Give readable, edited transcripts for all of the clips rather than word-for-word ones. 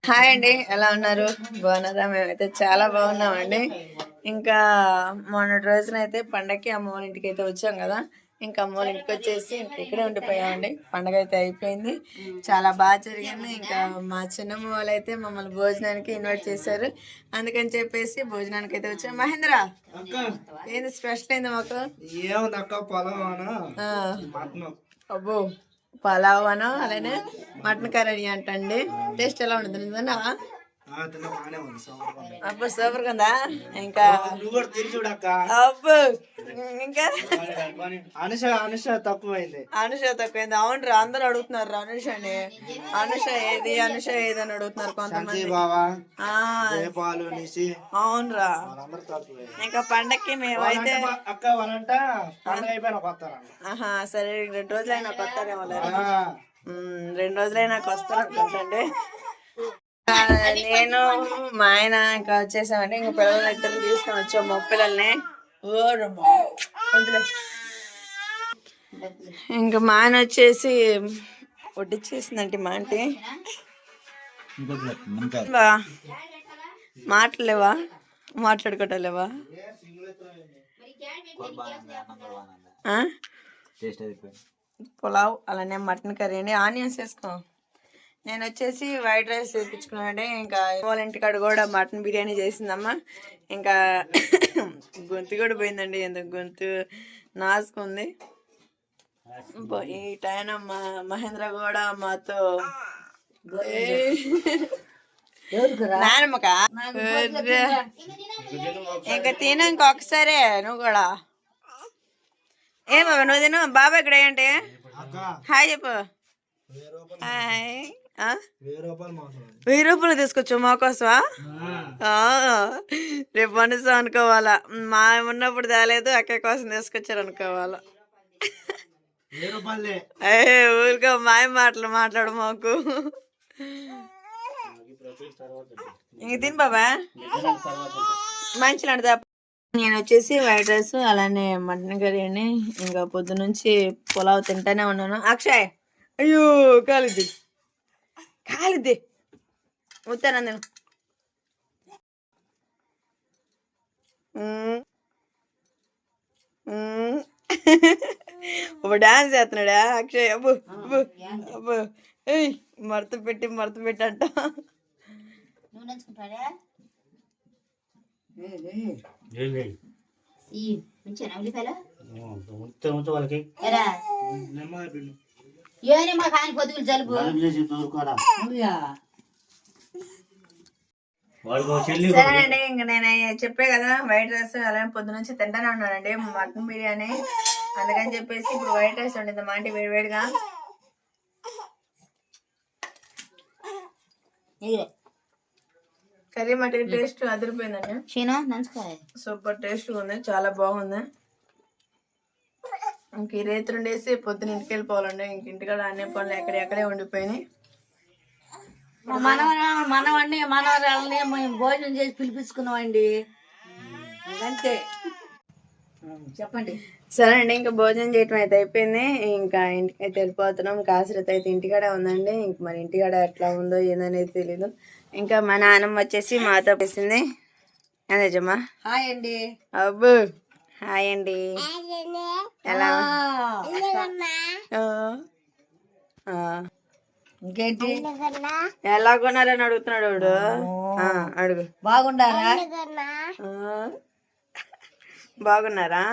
Hi అండి, ఎలా ఉన్నారు? బాగున్నారా? మేమైతే చాలా బాగున్నామండి. ఇంకా మొన్నటి రోజునైతే పండగకి అమ్మ వాళ్ళ ఇంటికి అయితే వచ్చాం కదా. ఇంకా అమ్మ వాళ్ళ ఇంటికి వచ్చేసి ఇక్కడే ఉండిపోయామండి. పండగ అయితే అయిపోయింది, చాలా బాగా జరిగింది. ఇంకా మా చిన్నమ్మ వాళ్ళు అయితే మమ్మల్ని భోజనానికి ఇన్వైట్ చేశారు. అందుకని చెప్పేసి భోజనానికి అయితే వచ్చాం. మహేంద్ర, ఏంది స్పెషల్ అయింది మాకు? అబ్బో, పలావ్ అను అలానే మటన్ కర్రీ అంటండి. టేస్ట్ ఎలా ఉంటుంది నిజంగా? అబ్బో సూపర్ ఉందా? ఇంకా అబ్బో, ఇంకా అనుష తక్కువైంది. అవునరా, అందరూ అడుగుతున్నారు అనుష అని. అనుష ఏది అని అడుగుతున్నారు కొంతమంది. అవునరా, ఇంకా పండక్కి మేమైతే సరే 2 రోజులైనా వస్తారేమో. 2 రోజులైనాక వస్తారు అనుకుంటండి. నేను మా ఆయన ఇంకా వచ్చేసామండి. ఇంకా పిల్లలు ఇద్దరు తీసుకొని వచ్చాం, మా పిల్లల్ని. ఇంకా మా ఆయన వచ్చేసి వడ్డిచ్చేసిందంటే మా ఆంటీ. మాట్లాడలేవా? మాట్లాడుకోవటలేవా? పులావ్ అలానే మటన్ కర్రీ అండి. ఆనియన్స్ వేసుకో. నేను వచ్చేసి వైట్ రైస్ తెప్పించుకున్నానండి. ఇంకా వాళ్ళ ఇంటికాడ కూడా మటన్ బిర్యానీ చేసిందమ్మా. ఇంకా గొంతు కూడా పోయిందండి, ఎందుకు గొంతు నాసుకుంది. ఈ టైం మహేంద్ర కూడా మాతో నానమ్మక ఇంకా తిను, ఇంకొకసారి నువ్వు కూడా. ఏ బాబా నువ్వు తిను. బాబా ఇక్కడ ఏంటి? హాయ్ చెప్పు. హాయ్. 1000 రూపాయలు తీసుకొచ్చు మా కోసమా? రేపు మనసు అనుకోవాలా, మా ఉన్నప్పుడు తేలేదు, అక్క కోసం తీసుకొచ్చారు అనుకోవాలా. ఊరికో మాయ మాటలు మాట్లాడు మాకు. ఇంక తిని బాబా, మంచిగా. నేను వచ్చేసి వైట్ రైస్ అలానే మటన్ కర్రీ అని ఇంకా పొద్దు నుంచి పులావ్ తింటానే ఉన్నాను. అక్షయ్, అయ్యో కాలిద్ది ఉత్తాను నేను. ఇప్పుడు డాన్స్ చేస్తున్నాడా అక్షయ్? అబ్బు అబ్బు అబ్బు, ఏయ్ మడత పెట్టి అంట. సరేనండి, ఇంక నేను చెప్పే కదా వైట్ రైస్ అలాగే పొద్దు నుంచి తింటానే ఉన్నానండి మటన్ బిర్యానీ. అందుకని చెప్పేసి ఇప్పుడు వైట్ రైస్ వండింది మా ఆంటీ వేడివేడిగా. కర్రీ మటన్ టేస్ట్ అదిరిపోయిందండి. సూపర్ టేస్ట్ ఉంది, చాలా బాగుంది. ఇంక ఈ రేతి రెండేసి పొద్దున ఇంటికి వెళ్ళిపోవాలండి. ఇంక ఇంటికాడ అన్ని పనులు ఎక్కడే ఉండిపోయినాయి. మనవాడిని మనవరాలని మేము భోజనం చేసి పిలిపించుకున్నామండి. అంతే, చెప్పండి. సరే అండి, ఇంకా భోజనం చేయటం అయితే అయిపోయింది. ఇంకా ఇంటికి అయితే వెళ్ళిపోతున్నాం. కాసరత్ అయితే ఇంటికాడే ఉందండి. ఇంక మరి ఇంటికాడ ఎట్లా ఉందో ఏందనేది తెలీదు. ఇంకా మా నాన్నమ్మ వచ్చేసి మాతో వేసింది. అదేజమ్మా హాయ్ అండి. అబ్బు హాయ్ అండి. ఎలా ఇంకేంటి, ఎలా కొన్నారని అడుగుతున్నాడు వాడు. అడుగు. బాగుండారా? బాగున్నారా?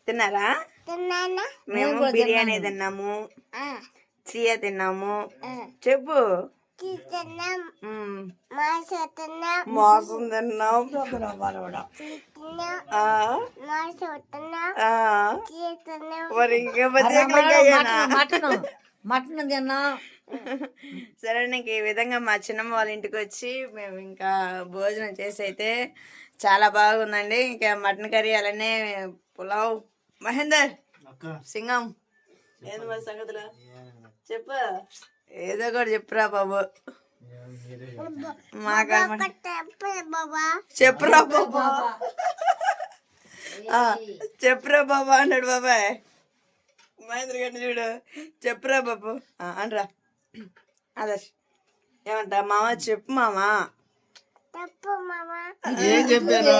తిన్నారా? మేము బిర్యానీ తిన్నాము, చీయ తిన్నాము. చెప్పు. మాసం తిన్నాం. మరి ఇంకా మటన్ తిన్నా. సరే, ఇంక ఈ విధంగా మా చిన్నమ్మ వాళ్ళ ఇంటికి వచ్చి మేము ఇంకా భోజనం చేసి అయితే చాలా బాగుందండి. ఇంకా మటన్ కర్రీ అలానే పులావ్. మహేందర్ సింగం, ఏంది మరి సంగతులు చెప్పు, ఏదో కూడా చెప్పురా బాబు. చెప్పురా బాబా, చెప్పురా బాబా అన్నాడు బాబాయ్. మహేంద్ర గారిని చూడు, చెప్పురా బాబు అనరా. ఆదర్శ్ ఏమంటా మామ చెప్పు మామ. ఏం చెప్పాను?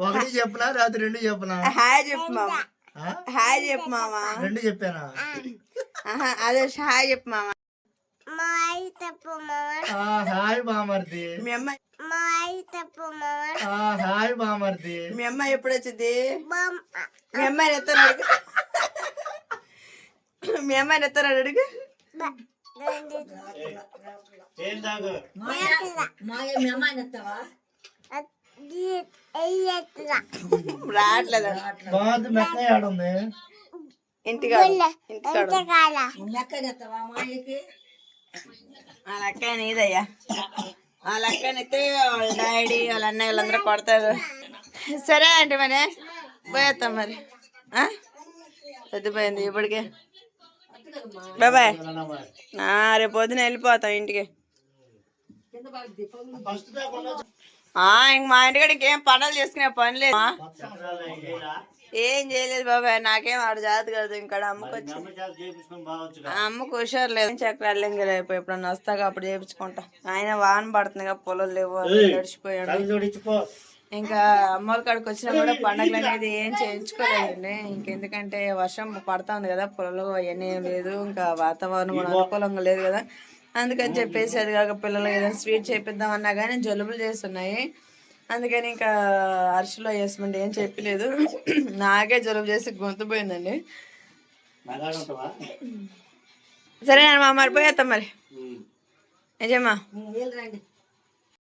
ఒకటి చెప్పనా రాత్రి రెండు చెప్పనా? హాయ్ చెప్పు మామ. హాయ్ చెప్పు మామ. రెండు చెప్పానా? అదే హాయ్ చెప్పు మామ. హాయ్ బామర్ది. మీ అమ్మ హాయ్ బామర్ది. మీ అమ్మ ఎప్పుడు వచ్చింది? మీ అమ్మాయిని ఎత్తాను అడుగు. మీ అమ్మాయిని ఎత్తాను అడుగు. ఏం తాగు? రావట్లేదు. బాగుంది. మెక్క ఆడుంది ఇంటికాడ వాళ్ళ అక్క నీదయ్యా. వాళ్ళ అక్కనైతే వాళ్ళ డాడీ వాళ్ళ అన్నయ్య వాళ్ళందరూ కొడతారు. సరే అంటే మరి పోయేస్తాం మరి. పెద్దపోయింది ఇప్పటికే. బాబాయ్ రేపు పొద్దున వెళ్ళిపోతాం ఇంటికి. ఇంక మా ఇంటికాడ ఇంకేం పనులు చేసుకునే పని లేదు. ఏం చేయలేదు బాబాయ్. నాకేం ఆడ జాతి కాదు. ఇంకా అమ్మకు వచ్చి అమ్మకు హుషారు లేదు. చక్రాలు ఇంకా రేపు ఎప్పుడన్నా వస్తాగా అప్పుడు చేయించుకుంటా. ఆయన వాన పడుతుంది కదా, పొలం లేవు, తడిచిపోయాడు. ఇంకా అమ్మోళ్ళ కాడికి వచ్చినా కూడా పండగలు అనేది ఏం చేయించుకోలేదండి. ఇంకెందుకంటే వర్షం పడతా ఉంది కదా, పొలాలు అవన్నీ ఏం లేదు. ఇంకా వాతావరణం కూడా అనుకూలంగా లేదు కదా, అందుకని చెప్పేసి అది కాక పిల్లలు ఏదైనా స్వీట్ చేపిద్దాం అన్నా కానీ జలుబులు చేస్తున్నాయి. అందుకని ఇంకా అరిసెలో వేసమండి ఏం చెప్పలేదు. నాకే జలుబు చేసి గొంతు పోయిందండి. సరే నేను మా మరిపోయేస్తాం మరి. నిజమ్మా. రండి.